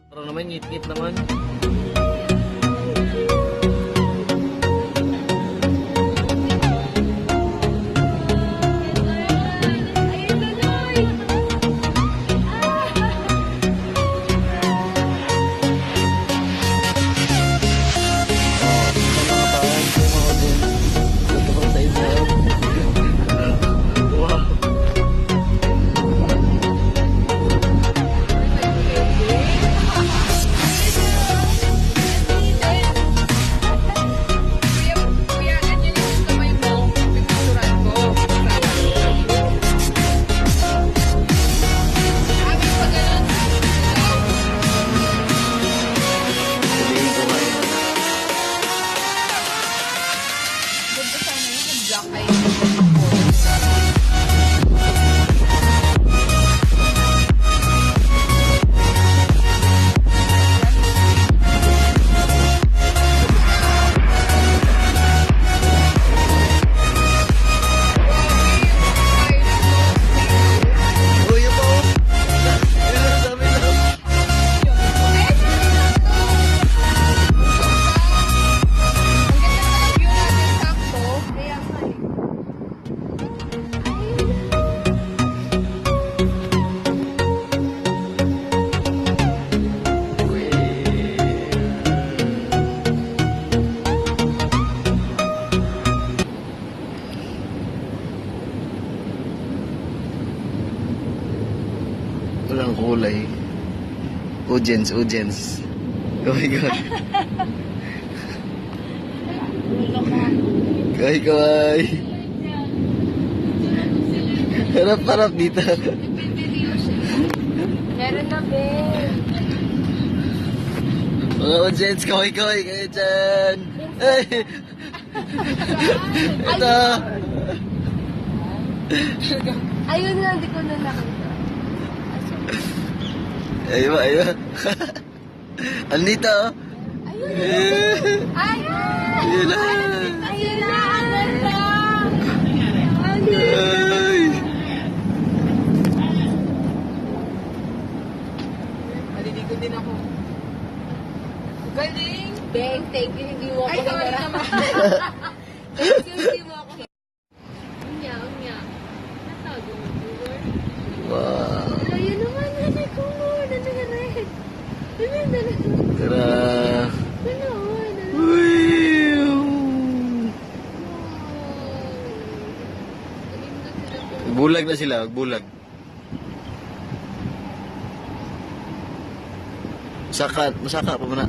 Parang naman, ngit-ngit naman. Walang kulay. Audience. Oh my God. Kaway. Harap dito. Meron na, babe. Mga audience, kaway kayo dyan. Ay! Ito. Ayun na, hindi ko na nakita. Ayun. Andito. Ayun! Ayun na. Ayun na! Ay. Maliligo din ako. Galing! Beng, thank you, hindi mo ako hinarap. Thank you, hindi mo ako hinarap. Unya. Natago mo, Igor? Wow. Ayun naman, nanay ko mo. Nanay. Tara. Nanay. Uy. Bulag na sila, bulag. Masaka pa muna.